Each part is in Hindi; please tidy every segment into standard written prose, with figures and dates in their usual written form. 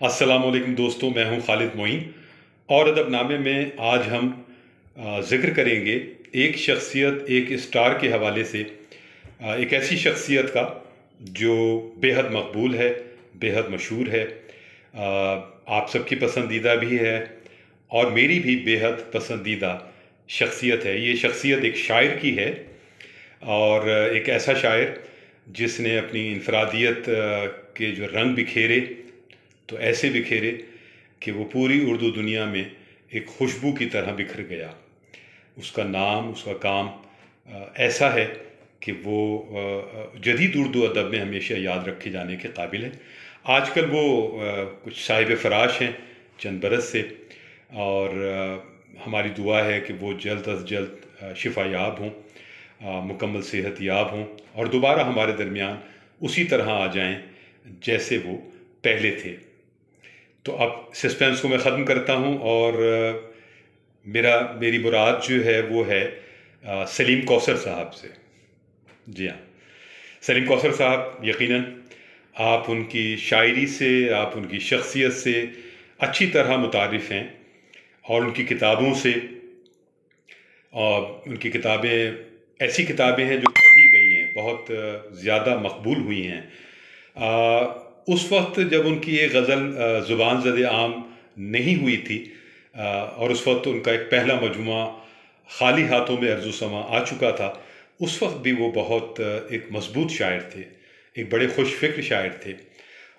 अस्सलामुअलैकुम दोस्तों, मैं हूं खालिद मोइन और अदबनामे में आज हम ज़िक्र करेंगे एक शख्सियत, एक स्टार के हवाले से, एक ऐसी शख्सियत का जो बेहद मकबूल है, बेहद मशहूर है, आप सबकी पसंदीदा भी है और मेरी भी बेहद पसंदीदा शख्सियत है। ये शख्सियत एक शायर की है और एक ऐसा शायर जिसने अपनी इनफरादियत के जो रंग बिखेरे, तो ऐसे बिखेरे कि वो पूरी उर्दू दुनिया में एक खुशबू की तरह बिखर गया। उसका नाम, उसका काम ऐसा है कि वो जदीद उर्दू अदब में हमेशा याद रखे जाने के काबिल है। आजकल वो कुछ साहिब फराश हैं चंद बरस से, और हमारी दुआ है कि वो जल्द अज जल्द शिफा याब हों, मुकम्मल सेहत याब हों और दोबारा हमारे दरमियान उसी तरह आ जाएं जैसे वो पहले थे। तो अब सस्पेंस को मैं ख़त्म करता हूँ और मेरी मुराद जो है वो है सलीम कौसर साहब से। जी हाँ, सलीम कौसर साहब, यकीनन आप उनकी शायरी से, आप उनकी शख्सियत से अच्छी तरह मुतारिफ़ हैं और उनकी किताबों से। और उनकी किताबें ऐसी किताबें हैं जो पढ़ी गई हैं, बहुत ज़्यादा मकबूल हुई हैं। उस वक्त जब उनकी ये गज़ल ज़ुबान ज़द आम नहीं हुई थी, और उस वक्त उनका एक पहला मजमूआ खाली हाथों में अर्ज़ो समा आ चुका था, उस वक्त भी वो बहुत एक मजबूत शायर थे, एक बड़े खुश फ़िक्र शायर थे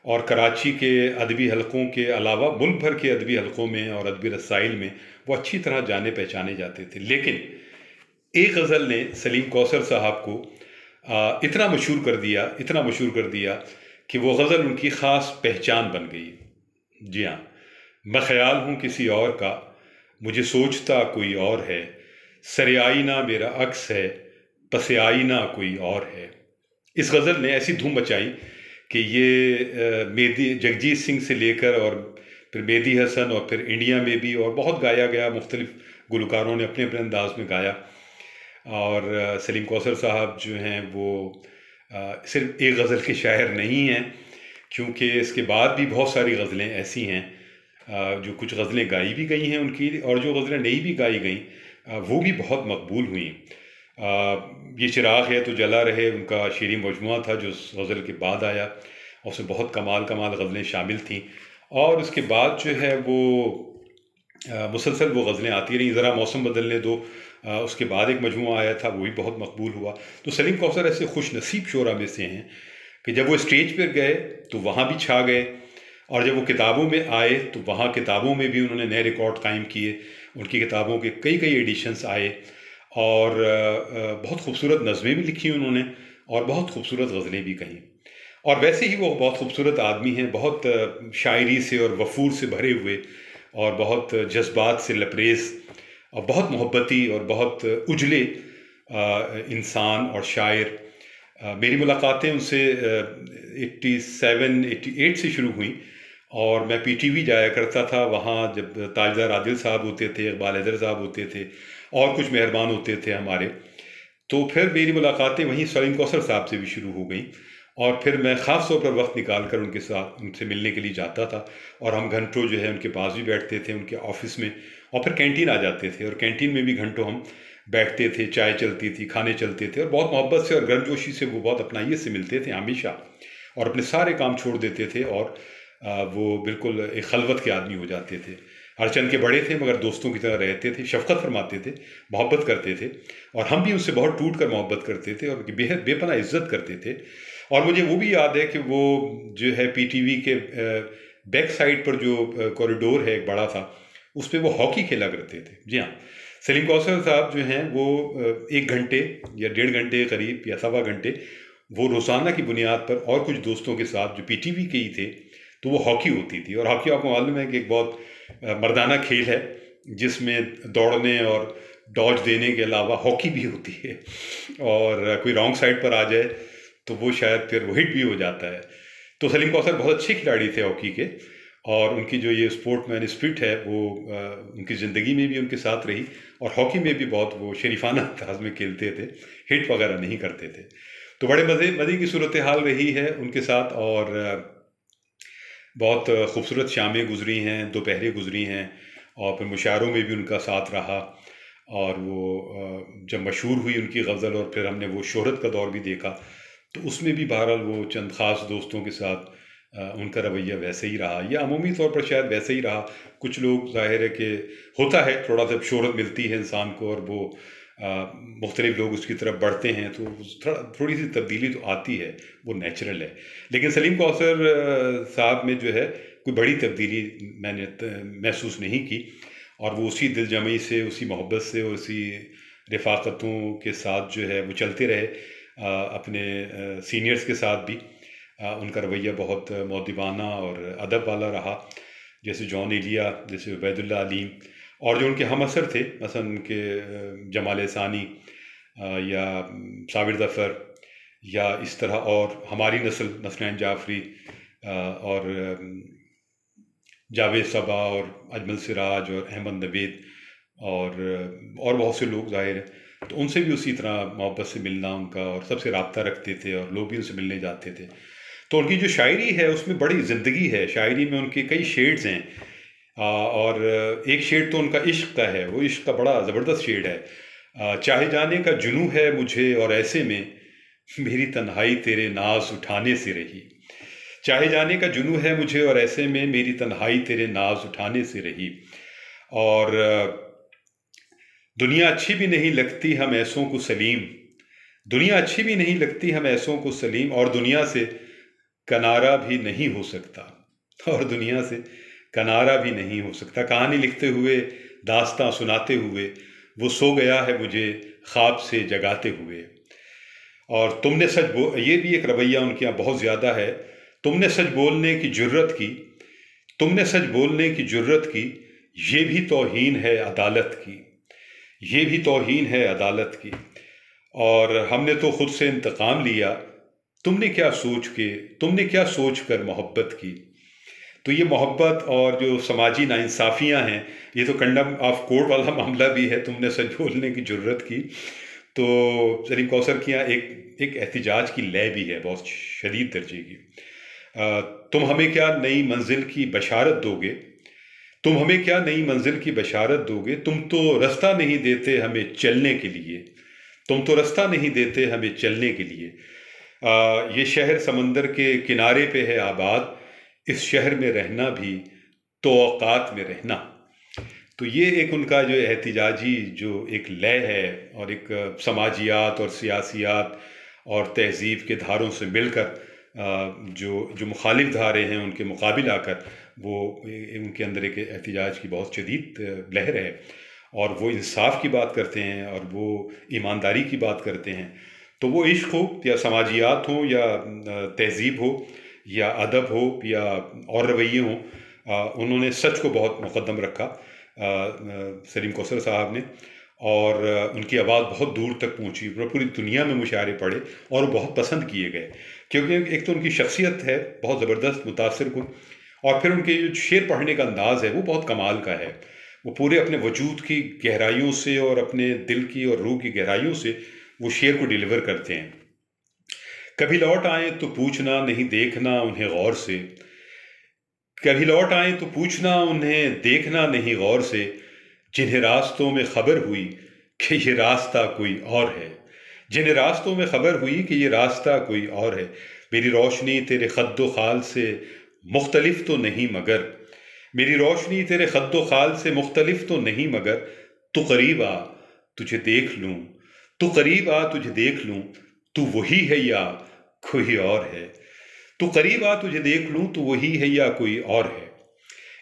और कराची के अदबी हलकों के अलावा मुल्क भर के अदबी हलकों में और अदबी रसाइल में वो अच्छी तरह जाने पहचाने जाते थे। लेकिन एक गज़ल ने सलीम कौसर साहब को इतना मशहूर कर दिया, इतना मशहूर कर दिया कि वो गज़ल उनकी ख़ास पहचान बन गई। जी हाँ, मैं ख़याल हूँ किसी और का, मुझे सोचता कोई और है, सरे आईना मेरा अक्स है, पसे आईना कोई और है। इस गज़ल ने ऐसी धूम मचाई कि ये मेहदी जगजीत सिंह से लेकर और फिर मेहदी हसन और फिर इंडिया में भी और बहुत गाया गया, मुख्तलिफ गुलकारों ने अपने अपने अंदाज में गाया। और सलीम कौसर साहब जो हैं वो सिर्फ एक गज़ल के शायर नहीं हैं, क्योंकि इसके बाद भी बहुत सारी गज़लें ऐसी हैं जो कुछ गज़लें गाई भी गई हैं उनकी, और जो गज़लें नहीं भी गाई गई वो भी बहुत मकबूल हुई। ये चिराग है तो जला रहे उनका शेरी मजमुआ था जो उस गज़ल के बाद आया, और उसमें बहुत कमाल कमाल गज़लें शामिल थीं। और उसके बाद जो है वो मुसलसल वो गज़लें आती रहीं। ज़रा मौसम बदलने दो, उसके बाद एक मजमुआ आया था, वो भी बहुत मकबूल हुआ। तो सलीम कौसर ऐसे खुश नसीब शोरा में से हैं कि जब वो स्टेज पर गए तो वहाँ भी छा गए, और जब वो किताबों में आए तो वहाँ किताबों में भी उन्होंने नए रिकॉर्ड कायम किए। उनकी किताबों के कई कई एडिशन्स आए और बहुत खूबसूरत नज़में भी लिखी उन्होंने और बहुत खूबसूरत गज़लें भी कहीं। और वैसे ही वो बहुत खूबसूरत आदमी हैं, बहुत शायरी से और वफूर से भरे हुए और बहुत जज्बात से लबरेज़ और बहुत मोहब्बती और बहुत उजले इंसान और शायर। मेरी मुलाकातें उनसे 87-88 से शुरू हुई और मैं पीटीवी जाया करता था। वहाँ जब ताजदार आदिल साहब होते थे, इकबाल हैदर साहब होते थे और कुछ मेहरबान होते थे हमारे, तो फिर मेरी मुलाकातें वहीं सलीम कौसर साहब से भी शुरू हो गई। और फिर मैं ख़ास तौर पर वक्त निकाल कर उनके साथ, उनसे मिलने के लिए जाता था और हम घंटों जो है उनके पास भी बैठते थे उनके ऑफिस में, और फिर कैंटीन आ जाते थे और कैंटीन में भी घंटों हम बैठते थे, चाय चलती थी, खाने चलते थे और बहुत मोहब्बत से और गर्मजोशी से वो बहुत अपनाइयत से मिलते थे हमेशा, और अपने सारे काम छोड़ देते थे और वो बिल्कुल एक खलवत के आदमी हो जाते थे। अरचन के बड़े थे मगर दोस्तों की तरह रहते थे, शफ़क़त फरमाते थे, मोहब्बत करते थे और हम भी उनसे बहुत टूट कर मोहब्बत करते थे और उनकी बेहद बेपनाह इज़्ज़त करते थे। और मुझे वो भी याद है कि वो जो है पीटीवी के बैक साइड पर जो कॉरिडोर है एक बड़ा सा, उस पे वो हॉकी खेला करते थे। जी हाँ, सलीम कौसर साहब जो हैं वो 1 घंटे या 1.5 घंटे करीब या सवा घंटे वो रोज़ाना की बुनियाद पर और कुछ दोस्तों के साथ जो पीटीवी के ही थे, तो वो हॉकी होती थी। और हॉकी आपको मालूम है कि एक बहुत मर्दाना खेल है जिसमें दौड़ने और डॉज देने के अलावा हॉकी भी होती है, और कोई रॉन्ग साइड पर आ जाए तो वो शायद फिर वो हिट भी हो जाता है। तो सलीम कौसर बहुत अच्छे खिलाड़ी थे हॉकी के, और उनकी जो ये स्पोर्ट्समैन स्पिरिट है वो उनकी ज़िंदगी में भी उनके साथ रही, और हॉकी में भी बहुत वो शरीफाना अंदाज में खेलते थे, हिट वगैरह नहीं करते थे। तो बड़े मज़े की सूरत हाल रही है उनके साथ। और बहुत खूबसूरत शामें गुजरी हैं, दोपहरें गुजरी हैं, और फिर मुशायरों में भी उनका साथ रहा। और वो जब मशहूर हुई उनकी गज़ल और फिर हमने वो शोहरत का दौर भी देखा, तो उसमें भी बहरहाल वो चंद ख़ास दोस्तों के साथ उनका रवैया वैसे ही रहा, या अमूमी तौर पर शायद वैसे ही रहा। कुछ लोग ज़ाहिर है कि होता है थोड़ा सा शोहरत मिलती है इंसान को और वो मुख्तलिफ लोग उसकी तरफ बढ़ते हैं, तो थोड़ी सी तब्दीली तो आती है, वो नेचुरल है। लेकिन सलीम कौसर साहब में जो है कोई बड़ी तब्दीली मैंने महसूस नहीं की, और वो उसी दिल जमी से, उसी मोहब्बत से और उसी रफ़ाक़तों के साथ जो है वो चलते रहे। अपने सीनियर्स के साथ भी उनका रवैया बहुत मौदबाना और अदब वाला रहा। जैसे जॉन एलिया, जैसे उबैदुल्लाह अलीम, और जो उनके हम असर थे मसलन उनके जमाल सानी या साबिर ज़फ़र, या इस तरह और हमारी नस्ल नसरैन जाफ़री और जावेद सबा और अजमल सिराज और अहमद नवेद और बहुत से लोग ज़ाहिर है, तो उनसे भी उसी तरह मोहब्बत से मिलना उनका, और सबसे रब्ता रखते थे और लोग भी उनसे मिलने जाते थे। तो उनकी जो शायरी है उसमें बड़ी ज़िंदगी है, शायरी में उनके कई शेड्स हैं। और एक शेड तो उनका इश्क का है, वो इश्क का बड़ा ज़बरदस्त शेड है। चाहे जाने का जुनून है मुझे और ऐसे में मेरी तन्हाई तेरे नाज उठाने से रही। चाहे जाने का जुनून है मुझे और ऐसे में मेरी तन्हाई तेरे नाज उठाने से रही। और दुनिया अच्छी भी नहीं लगती हम ऐसों को सलीम, दुनिया अच्छी भी नहीं लगती हम ऐसों को सलीम, और दुनिया से किनारा भी नहीं हो सकता, और दुनिया से किनारा भी नहीं हो सकता। कहानी लिखते हुए, दास्तां सुनाते हुए वो सो गया है मुझे ख्वाब से जगाते हुए। और तुमने सच ये भी एक रवैया उनके यहाँ बहुत ज़्यादा है। तुमने सच बोलने की जुर्रत की, तुमने सच बोलने की जुर्रत की, ये भी तौहीन है अदालत की, ये भी तौहीन है अदालत की। और हमने तो खुद से इंतकाम लिया, तुमने क्या सोच के, तुमने क्या सोच कर मोहब्बत की। तो ये मोहब्बत और जो समाजी नाइंसाफ़ियाँ हैं, ये तो कंडम ऑफ कोर्ट वाला मामला भी है, तुमने सच बोलने की जुर्रत की। तो सलीम कौसर के यहाँ एक एहतिजाज की लय भी है बहुत शदीद दर्जे की। तुम हमें क्या नई मंजिल की बशारत दोगे, तुम हमें क्या नई मंजिल की बशारत दोगे, तुम तो रास्ता नहीं देते हमें चलने के लिए, तुम तो रास्ता नहीं देते हमें चलने के लिए। ये शहर समंदर के किनारे पे है आबाद, इस शहर में रहना भी तो औकात में रहना। तो ये एक उनका जो एहतिजाजी जो एक लय है, और एक समाजियात और सियासियात और तहज़ीब के धारों से मिलकर जो मुखालिफ धारे हैं उनके मुकाबिल आकर वो उनके अंदर एक एहतिजाज की बहुत शदीद लहर है। और वो इंसाफ की बात करते हैं और वो ईमानदारी की बात करते हैं। तो वो इश्क हो या समाजियात हो या तहज़ीब हो या अदब हो या और रवैये हों, उन्होंने सच को बहुत मुक़द्दम रखा सलीम कौसर साहब ने। और उनकी आवाज़ बहुत दूर तक पहुंची, पूरी दुनिया में मुशायरे पढ़े और वो बहुत पसंद किए गए, क्योंकि एक तो उनकी शख्सियत है बहुत ज़बरदस्त मुतासिर कुन, और फिर उनके जो शेर पढ़ने का अंदाज़ है वो बहुत कमाल का है। वो पूरे अपने वजूद की गहराइयों से और अपने दिल की और रूह की गहराइयों से वो शेर को डिलीवर करते हैं। कभी लौट आए तो पूछना नहीं देखना उन्हें गौर से, कभी लौट आए तो पूछना उन्हें देखना नहीं गौर से, जिन्हें रास्तों में खबर हुई कि ये रास्ता कोई और है, जिन्हें रास्तों में खबर हुई कि ये रास्ता कोई और है। मेरी रोशनी तेरे खद्दो खाल से मुख्तलिफ तो नहीं मगर, मेरी रोशनी तेरे खद्दो खाल से मुख्तलिफ तो नहीं मगर, तू करीब आ तुझे देख लूँ, तू करीब आ तुझे देख लूँ, तू वही है या कोई और है, तू करीब आ तुझे देख लूँ, तू वही है या कोई और है।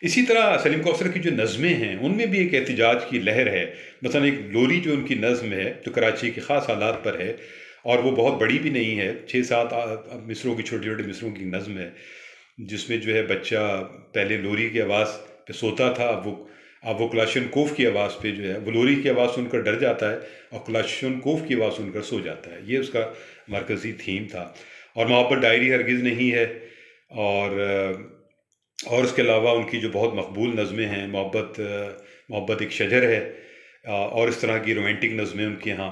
इसी तरह सलीम कौसर की जो नज़में हैं उनमें भी एक एहतिजाज की लहर है। मसलन एक लोरी जो उनकी नज़म है जो कराची के ख़ास हालात पर है, और वो बहुत बड़ी भी नहीं है, 6-7 मिसरों की छोटे छोटे मिसरों की नज़म है, जिसमें जो है बच्चा पहले लोरी की आवाज़ पे सोता था, अब वो क्लाशनकोफ की आवाज़ पे जो है वो लोरी की आवाज़ सुनकर डर जाता है और क्लाशनकोफ की आवाज़ सुनकर सो जाता है। ये उसका मरकज़ी थीम था। और मोहब्बत डायरी हरगिज़ नहीं है, और उसके अलावा उनकी जो बहुत मकबूल नज़में हैं, मोहब्बत एक शजर है, और इस तरह की रोमांटिक नज़में उनके यहाँ,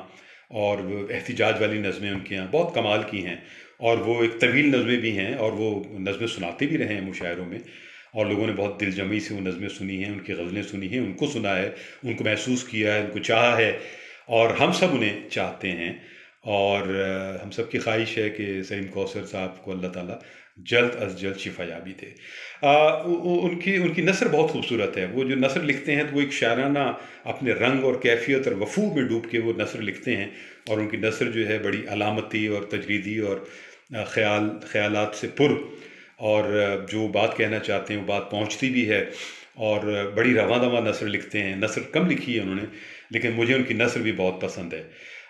और एहतिजाज वाली नज़में उनके यहाँ बहुत कमाल की हैं। और वो एक तवील नज़में भी हैं और वो नज़में सुनाते भी रहे हैं मुशायरों में, और लोगों ने बहुत दिलजमी से वो नज़में सुनी हैं, उनकी ग़ज़लें सुनी हैं, उनको सुना है, उनको महसूस किया है, उनको चाहा है, और हम सब उन्हें चाहते हैं। और हम सब की ख्वाहिश है कि सलीम कौसर साहब को अल्लाह ताला जल्द अज़ जल्द शिफ़ायाबी दे। उनकी उनकी नसर बहुत खूबसूरत है। वो जो नसर लिखते हैं तो वो एक शायराना अपने रंग और कैफ़ियत और वफ़ूर में डूब के वो नसर लिखते हैं, और उनकी नसर जो है बड़ी अलामती और तजरीदी और ख़यालात से पुर, और जो बात कहना चाहते हैं वो बात पहुँचती भी है, और बड़ी रवां-दवां नसर लिखते हैं। नसर कम लिखी है उन्होंने, लेकिन मुझे उनकी नसर भी बहुत पसंद है।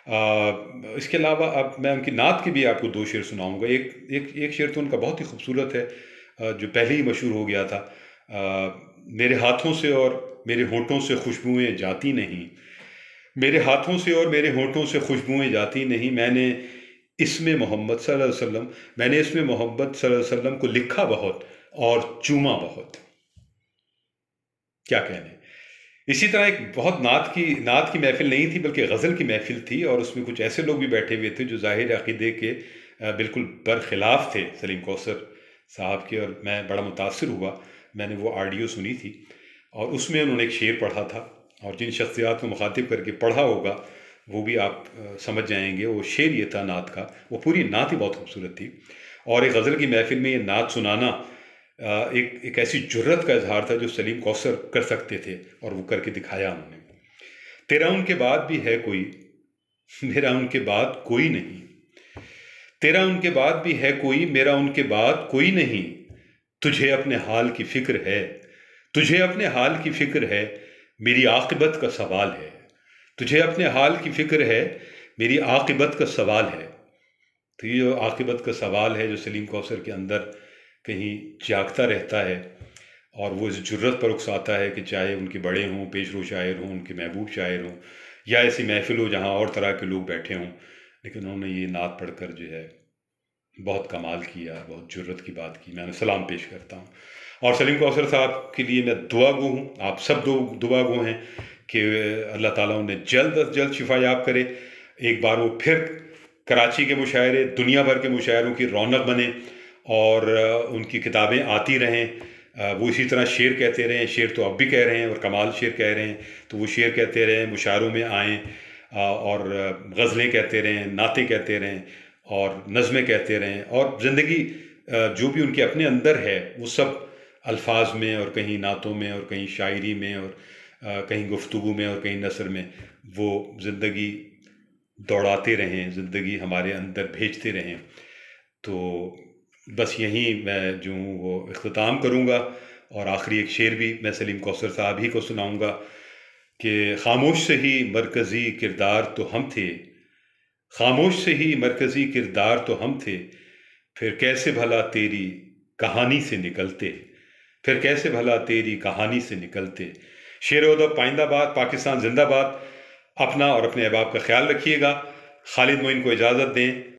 इसके अलावा अब मैं उनकी नात के भी आपको 2 शेर सुनाऊँगा। एक शेर तो उनका बहुत ही खूबसूरत है, जो पहले ही मशहूर हो गया था। मेरे हाथों से और मेरे होठों से खुशबुएँ जाती नहीं, मेरे हाथों से और मेरे होठों से खुशबुएँ जाती नहीं, मैंने इसमें मोहम्मद सल्लल्लाहु अलैहि वसल्लम मैंने इसमें मोहम्मद सल्लल्लाहु अलैहि वसल्लम को लिखा बहुत और चूमा बहुत। क्या कहने। इसी तरह एक बहुत नात की महफ़िल नहीं थी, बल्कि गज़ल की महफ़िल थी, और उसमें कुछ ऐसे लोग भी बैठे हुए थे जो ज़ाहिर अक़ीदे के बिल्कुल बरख़िलाफ़ थे सलीम कौसर साहब के, और मैं बड़ा मुतासिर हुआ। मैंने वो ऑडियो सुनी थी, और उसमें उन्होंने एक शेर पढ़ा था, और जिन शख्सियात को मुखातिब करके पढ़ा होगा वो भी आप समझ जाएंगे। वो शेर ये था नात का, वो पूरी नात ही बहुत खूबसूरत थी, और एक गज़ल की महफ़िल में ये नात सुनाना एक ऐसी जुर्रत का इजहार था जो सलीम कौसर कर सकते थे, और वो करके दिखाया उन्होंने। तेरा उनके बाद भी है कोई, मेरा उनके बाद कोई नहीं, तेरा उनके बाद भी है कोई, मेरा उनके बाद कोई नहीं, तुझे अपने हाल की फ़िक्र है, तुझे अपने हाल की फ़िक्र है, मेरी आक़िबत का सवाल है, तुझे अपने हाल की फ़िक्र है, मेरी आक़िबत का सवाल है। तो ये जो आक़िबत का सवाल है जो सलीम कौसर के अंदर कहीं जागता रहता है, और वो इस जुर्रत पर उकसाता है कि चाहे उनके बड़े हों, पेशरो शायर हों, उनके महबूब शायर हों, या ऐसी महफ़िल हो जहाँ और तरह के लोग बैठे हों, लेकिन उन्होंने ये नात पढ़कर जो है बहुत कमाल किया, बहुत जुर्रत की बात की। मैं उन्हें सलाम पेश करता हूँ, और सलीम कौसर साहब के लिए मैं दुआ गो हूँ। आप सब दुआ गो हैं कि अल्लाह ताला उन्हें जल्द अज़ जल्द शिफ़ायाब करे। एक बार वो फिर कराची के मुशायरे, दुनिया भर के मुशायरों की रौनक बने, और उनकी किताबें आती रहें। वो इसी तरह शेर कहते रहें, शेर तो अब भी कह रहे हैं और कमाल शेर कह रहे हैं, तो वो शेर कहते रहें, मुशायरों में आएँ, और गज़लें कहते रहें, नातें कहते रहें, और नज़में कहते रहें, और ज़िंदगी जो भी उनके अपने अंदर है वो सब अल्फाज में, और कहीं नातों में, और कहीं शायरी में, और कहीं गुफ्तगू में, और कहीं नसर में वो ज़िंदगी दौड़ाते रहें, ज़िंदगी हमारे अंदर भेजते रहें। तो बस यहीं मैं जो हूँ वो इख्तिताम करूँगा, और आखिरी एक शेर भी मैं सलीम कौसर साहब ही को सुनाऊँगा कि खामोश से ही मरकज़ी किरदार तो हम थे, खामोश से ही मरकज़ी किरदार तो हम थे, फिर कैसे भला तेरी कहानी से निकलते, फिर कैसे भला तेरी कहानी से निकलते। शेर-ओ-अदब पाइंदाबाद, पाकिस्तान जिंदाबाद। अपना और अपने अहबाब का ख्याल रखिएगा। खालिद मोइन को इजाज़त दें।